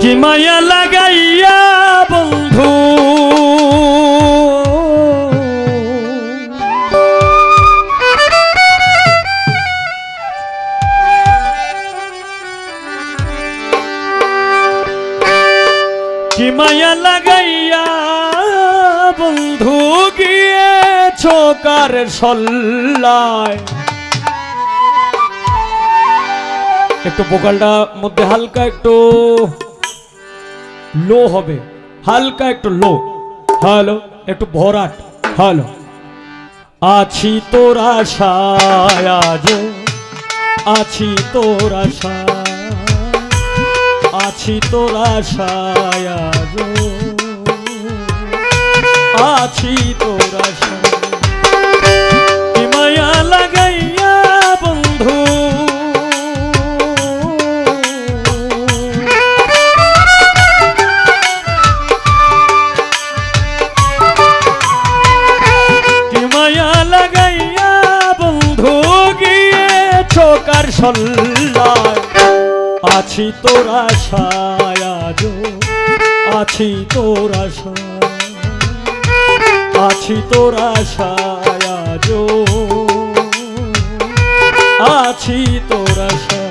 কি মায়া লাগাইয়া বন্ধু কি মায়া লাগাইয়া বন্ধু গিয়েছো কার সল্লায়। একটু ভোকালটা মধ্যে হালকা একটু লো হবে, হালকা একটু লো। হ্যালো, একটু ভরাট। হ্যালো, আছি তোর আশায় আজ, আছি তোর আশায়, আছি তোর আশায় আজ, আছি তোর আশায়। কি মায়া লাগাইয়া বন্ধু কার সল্লায়। আছি তোর আশায় আজ, আছি তোর আশায়, আছি তোর আশায় আজ, আছি তোর আশায়।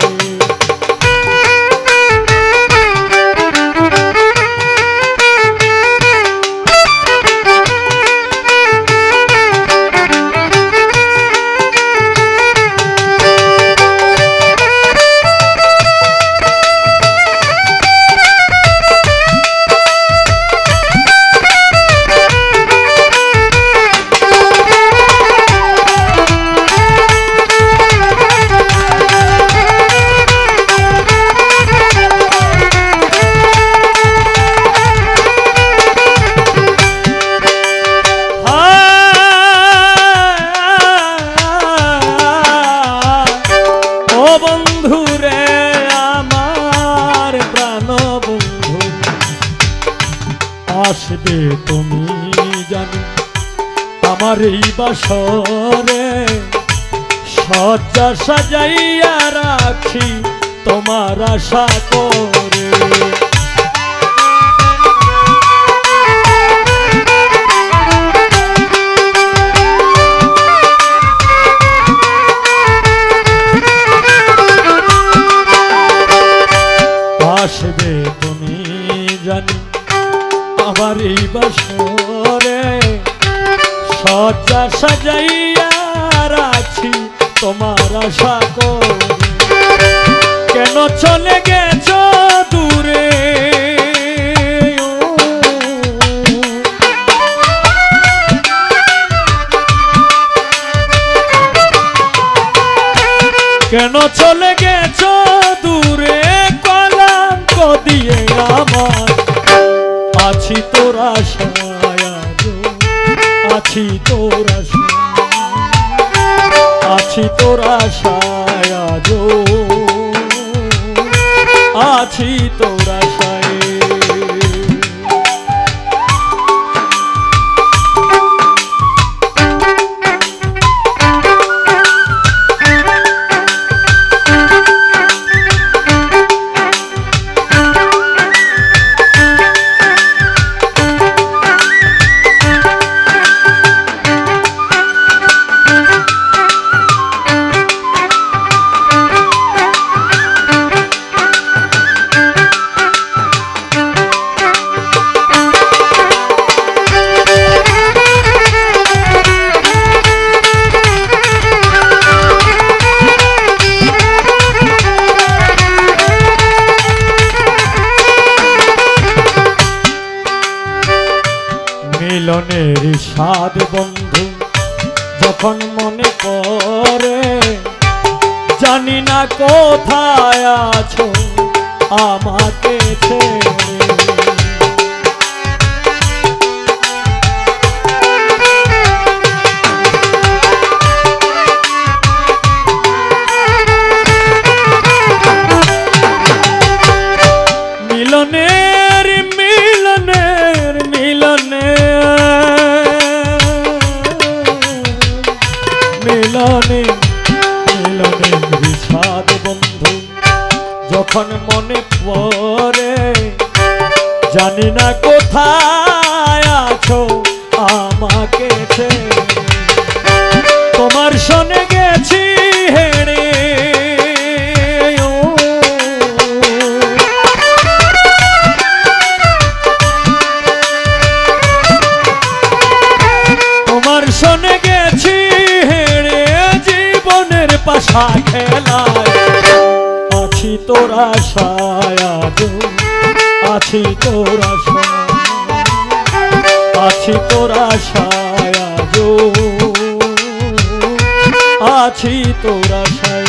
আসবে তুমি জানো আমার এই বাসরে, সজ্জা সাজাইয়া রাখি তোমার আশা করে। আসবে তুমি জানি আমার এই বাসরে, সজ্জা সাজাইয়া রাখি তোমার আশা করে। কেন চলে গেছ দূরে, কেন চলে গেছ দূরে, কলঙ্ক দিয়ে আমার। আছি তোর আশায় আজ, আছি তোর আশায়, আছি তোর আশায় আজ, আছি তোর আশায়। মিলনের স্বাদ বন্ধু যখন মনে পড়ে, জানি না কোথায় আছো আমাকে ছেড়ে। মিলনের মিলনের মিলনের মিলনে মিলনের স্বাদ বন্ধু যখন মনে পড়ে, জানি না কোথায় আছো আমাকে ছেড়ে, তোমার শোনে গেছি হেড়ে। তোমার শোনে গেছি হেড়ে, জীবনের পাশা খেলায় আছি তোর আশায়, আজো আছি তোর আশায়, আছি তোর আশায়, আজো আছি তোর আশায়।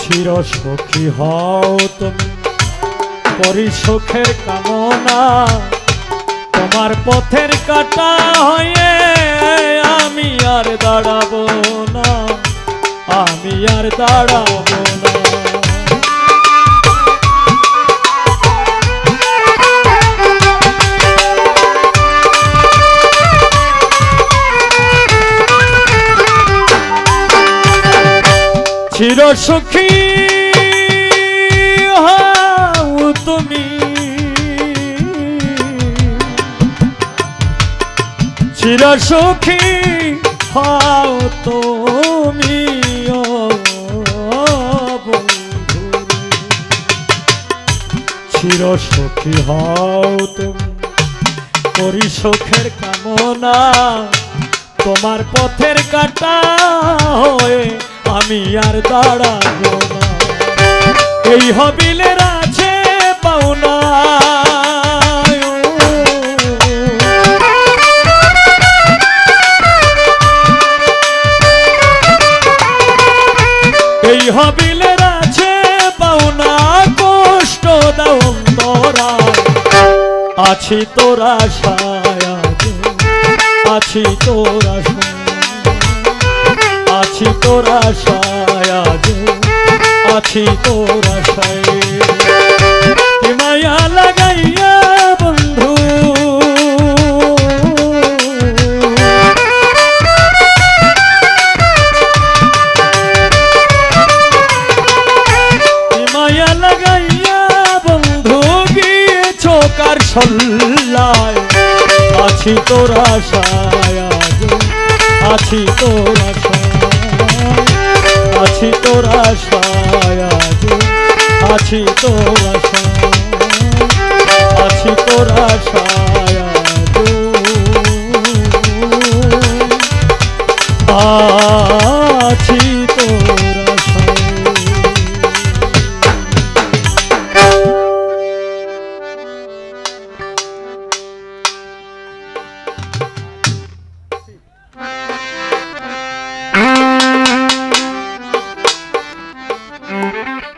চিরসখী হও তুমি পরিসুখের কামনা, তোমার পথের কাটা হয়ে আমি আর দাঁড়াবো না, আমি আর দাঁড়াবো না। চিরসখী হও তুমি, চিরসখী হও তুমি ও বন্ধু, চিরসখী হও তুমি পরিসুখের কামনা, তোমার পথের কাটা হয়ে আমি আর দাঁড়াবো না। এই হবিলের আছে পাওনা, এই হবিলের আছে পাওনা, কষ্ট দাও অন্তরায় আছি তোর আশায়, আছি তোর আশায়, আছি তোর আশায়, আছি তোর আশায়। কি মায়া লাগাইয়া বন্ধু কি মায়া লাগাইয়া বন্ধু গিয়েছো কার সল্লায়, আছি তোর আশায়, আছি তোর আশায়, আছি তোর আশায়, আছি তোর আশায়, আছি তোর আশায়।